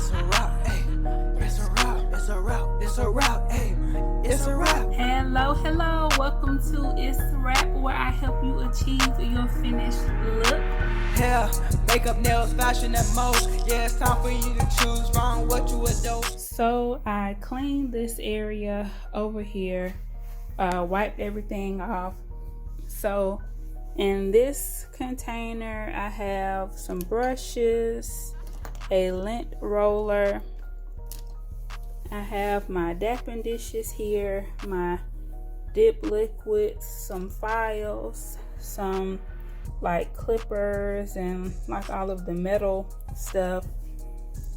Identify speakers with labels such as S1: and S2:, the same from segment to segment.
S1: It's a wrap, ayy. It's a wrap, it's a wrap, it's a wrap, ayy. It's a wrap.
S2: Hello, welcome to Itz Sirap, where I help you achieve your finished look.
S1: Hair, makeup, nails, fashion, and most. Yeah, it's time for you to choose from what you adore.
S2: So I cleaned this area over here, wiped everything off. So in this container, I have some brushes, a lint roller. I have my dapping dishes here, my dip liquids, some files, some like clippers and like all of the metal stuff.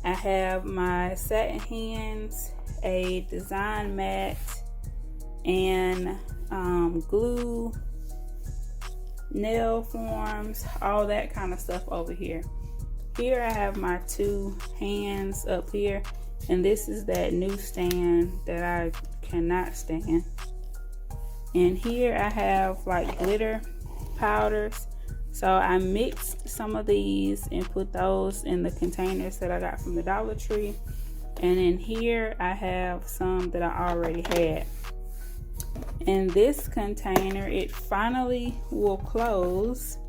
S2: I have my satin hands, a design mat, and glue, nail forms, all that kind of stuff over here. Here I have my two hands up here, and this is that new stand that I cannot stand. And here I have like glitter powders. So I mixed some of these and put those in the containers that I got from the Dollar Tree. And in here I have some that I already had. In this container, it finally will close.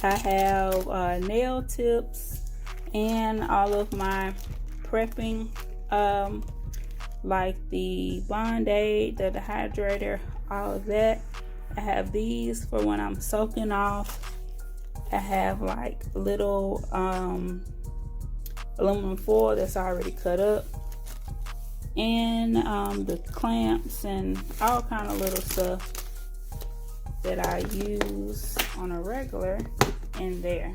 S2: I have nail tips and all of my prepping, like the Band-Aid, the dehydrator, all of that. I have these for when I'm soaking off. I have like little aluminum foil that's already cut up, and the clamps and all kind of little stuff that I use on a regular in there.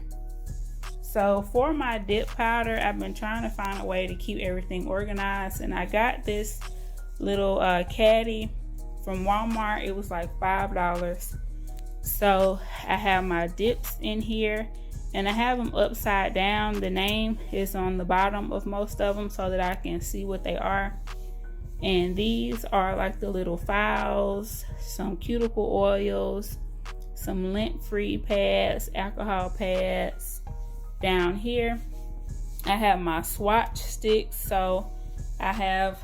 S2: So for my dip powder, I've been trying to find a way to keep everything organized, and I got this little caddy from Walmart. It was like $5. So I have my dips in here, and I have them upside down. The name is on the bottom of most of them so that I can see what they are. And these are like the little files, some cuticle oils, some lint-free pads, alcohol pads. Down here I have my swatch sticks. So I have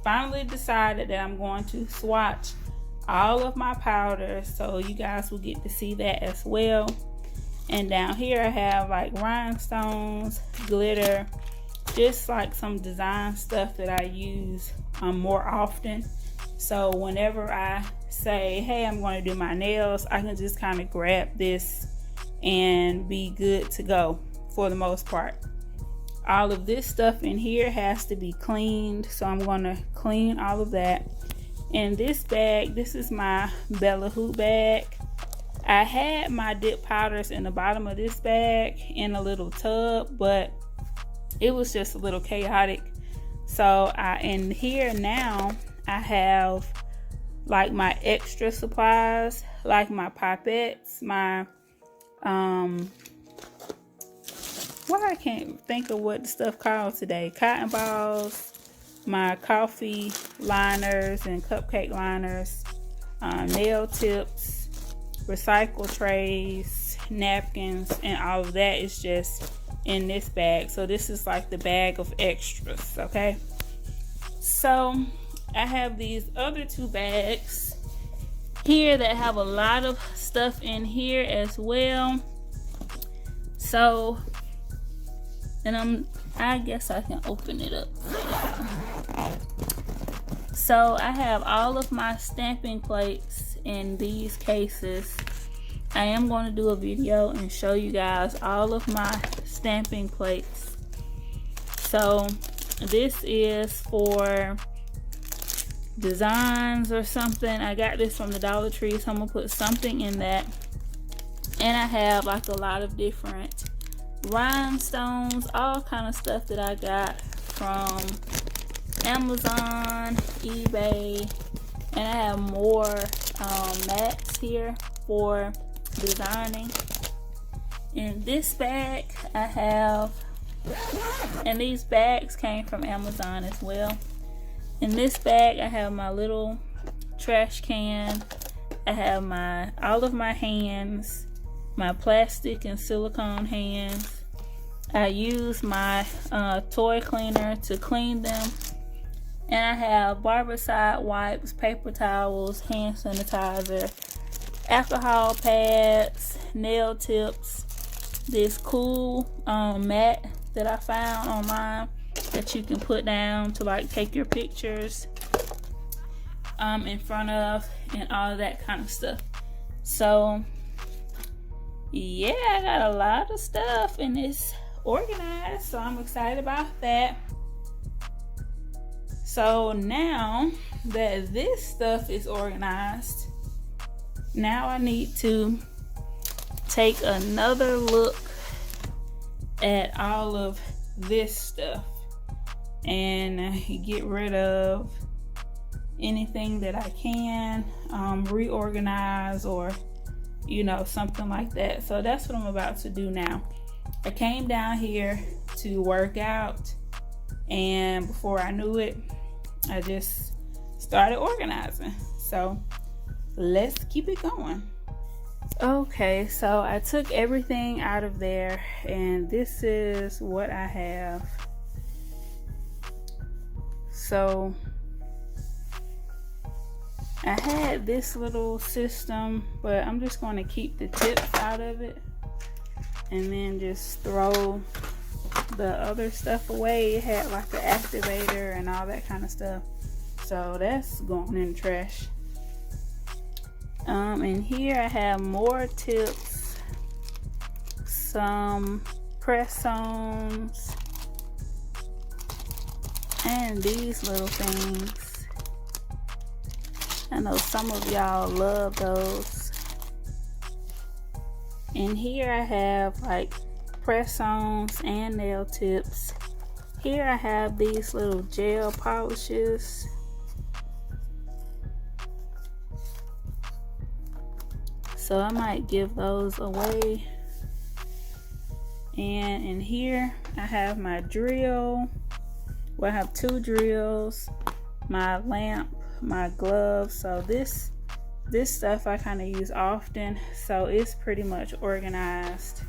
S2: finally decided that I'm going to swatch all of my powders, so you guys will get to see that as well. And down here I have like rhinestones, glitter, just like some design stuff that I use more often. So whenever I say, hey, I'm going to do my nails, I can just kind of grab this and be good to go for the most part. All of this stuff in here has to be cleaned, so I'm going to clean all of that. In this bag, this is my Bella Hoot bag. I had my dip powders in the bottom of this bag in a little tub, but it was just a little chaotic. So in here now, I have like my extra supplies, like my pipettes, my I can't think of what the stuff called today. Cotton balls, my coffee liners and cupcake liners, nail tips, recycle trays, napkins, and all of that is just in this bag. So this is like the bag of extras, okay? So I have these other two bags here that have a lot of stuff in here as well. So, and I guess I can open it up. So I have all of my stamping plates in these cases. I am going to do a video and show you guys all of my stamping plates. So this is for designs or something. I got this from the Dollar Tree, so I'm gonna put something in that. And I have like a lot of different rhinestones, all kind of stuff that I got from Amazon, eBay, and I have more mats here for designing. In this bag I have, and these bags came from Amazon as well. In this bag I have my little trash can. I have all of my hands, my plastic and silicone hands. I use my toy cleaner to clean them. And I have barbicide wipes, paper towels, hand sanitizer, alcohol pads, nail tips, this cool mat that I found online that you can put down to like take your pictures in front of, and all of that kind of stuff. So yeah, I got a lot of stuff and it's organized, so I'm excited about that. So now that this stuff is organized, now I need to take another look at all of this stuff and get rid of anything that I can, reorganize, or something like that. So that's what I'm about to do now. I came down here to work out, and before I knew it, I just started organizing. So let's keep it going. Okay, so I took everything out of there, and this is what I have. So I had this little system, but I'm just going to keep the tips out of it and then just throw the other stuff away. It had like the activator and all that kind of stuff, so that's going in the trash. And here I have more tips, some press-ons, and these little things. I know some of y'all love those. And here I have like press-ons and nail tips. Here I have these little gel polishes. So I might give those away. And in here I have my drill. Well, I have 2 drills, my lamp, my gloves. So this stuff I kind of use often, so it's pretty much organized.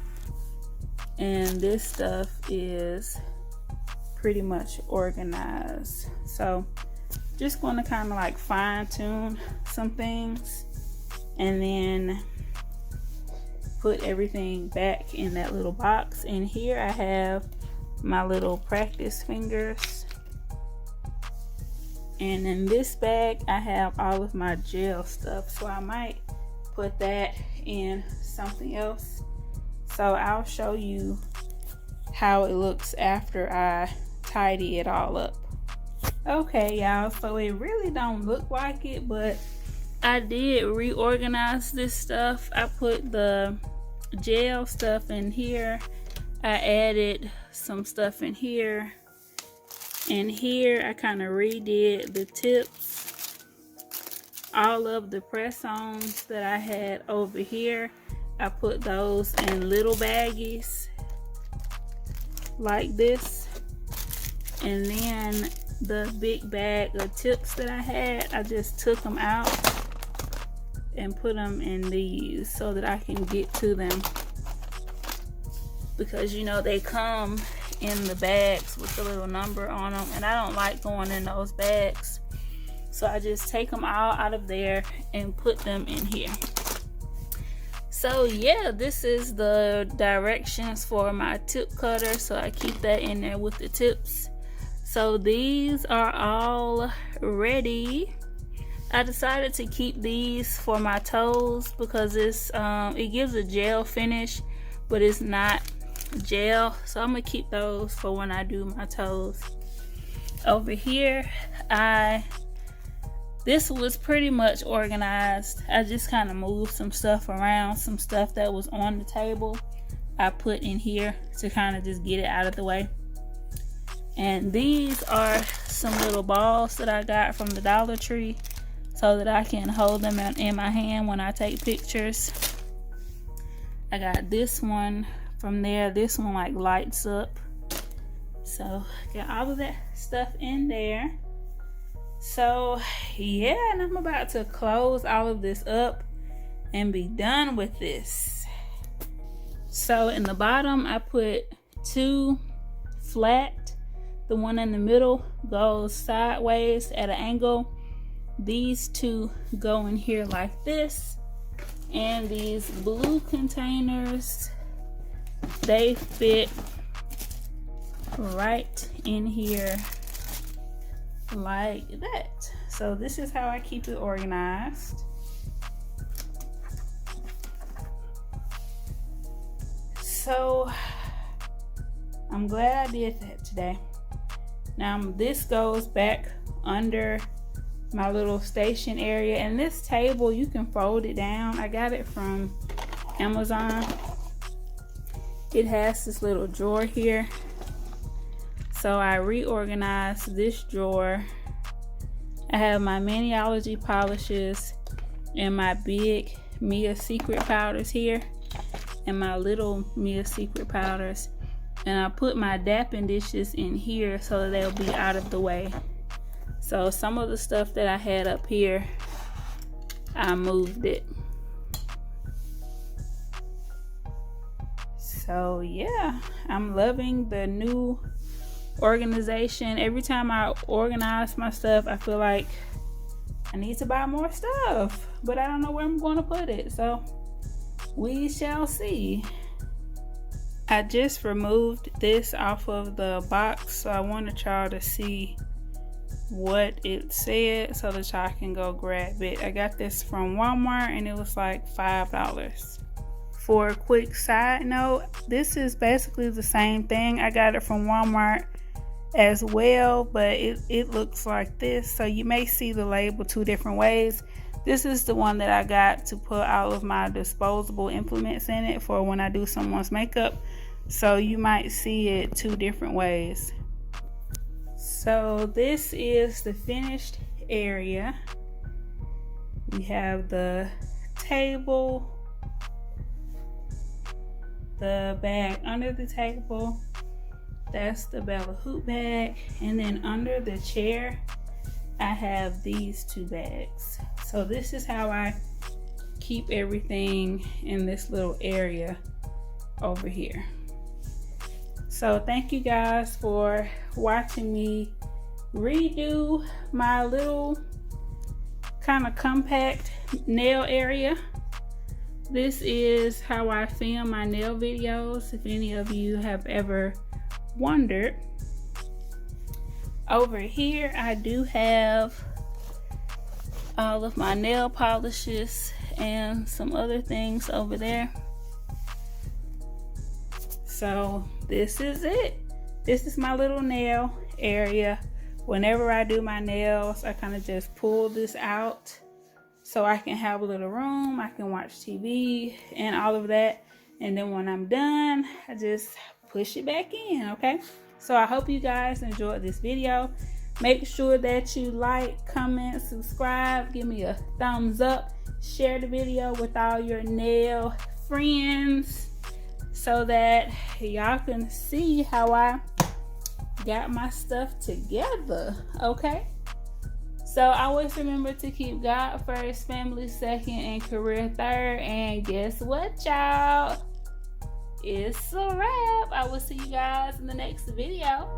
S2: And this stuff is pretty much organized. So just going to kind of like fine tune some things and then put everything back in that little box. And here I have my little practice fingers. And in this bag I have all of my gel stuff, so I might put that in something else. So I'll show you how it looks after I tidy it all up. Okay y'all, so it really don't look like it, but I did reorganize this stuff. I put the gel stuff in here, I added some stuff in here, and here I kind of redid the tips. All of the press-ons that I had over here, I put those in little baggies like this. And then the big bag of tips that I had, I just took them out and put them in these so that I can get to them. Because they come in the bags with the little number on them, and I don't like going in those bags, so I just take them all out of there and put them in here. So yeah, this is the directions for my tip cutter, so I keep that in there with the tips. So these are all ready. I decided to keep these for my toes because it's it gives a gel finish, but it's not gel, so I'm gonna keep those for when I do my toes. Over here, this was pretty much organized. I just kind of moved some stuff around. Some stuff that was on the table I put in here to kind of just get it out of the way. And these are some little balls that I got from the Dollar Tree so that I can hold them in my hand when I take pictures. I got this one from there. This one like lights up. So got all of that stuff in there. So yeah, and I'm about to close all of this up and be done with this. So in the bottom I put 2 flat. The one in the middle goes sideways at an angle. These 2 go in here like this. And these blue containers, they fit right in here like that. So this is how I keep it organized. So I'm glad I did that today. Now this goes back under my little station area, and this table, you can fold it down. I got it from Amazon. It has this little drawer here, so I reorganized this drawer. I have my Maniology polishes and my big Mia Secret powders here and my little Mia Secret powders, and I put my dapping dishes in here so that they'll be out of the way. So some of the stuff that I had up here, I moved it. So yeah, I'm loving the new organization. Every time I organize my stuff, I feel like I need to buy more stuff, but I don't know where I'm going to put it. So we shall see. I just removed this off of the box, so I wanted y'all to see what it said so that y'all can go grab it. I got this from Walmart and it was like $5. For a quick side note, this is basically the same thing. I got it from Walmart as well, but it looks like this, so you may see the label 2 different ways. This is the one that I got to put all of my disposable implements in it for when I do someone's makeup, so you might see it 2 different ways. So this is the finished area. We have the table, the bag under the table, that's the Bella Hoot bag, and then under the chair I have these 2 bags. So this is how I keep everything in this little area over here. So thank you guys for watching me redo my little kind of compact nail area. This is how I film my nail videos, if any of you have ever wondered. Over here I do have all of my nail polishes and some other things over there. So this is it. This is my little nail area. Whenever I do my nails, I kind of just pull this out so I can have a little room. I can watch TV and all of that. And then when I'm done, I just push it back in, okay? So I hope you guys enjoyed this video. Make sure that you like, comment, subscribe, give me a thumbs up, share the video with all your nail friends so that y'all can see how I got my stuff together, okay? So always remember to keep God first, family second, and career third. And guess what, y'all? It's a wrap. I will see you guys in the next video.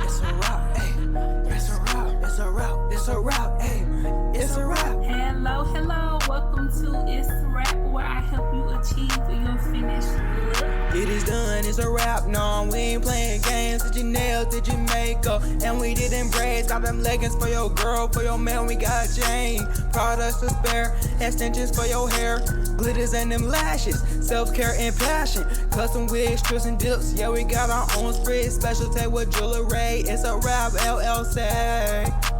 S1: It's a wrap, hey. It's a wrap. It's a wrap. It's a wrap, hey. It's a wrap.
S2: Hello. Welcome to Itz Sirap, where I help you achieve your finished look.
S1: It is done, it's a wrap, no, we ain't playing games. Did your nails, did your makeup, and we didn't braids. Got them leggings for your girl, for your man, we got chain. Products to spare, extensions for your hair, glitters and them lashes, self-care and passion. Custom wigs, strips and dips, yeah, we got our own spread. Special tag with jewelry, it's a wrap, LLC.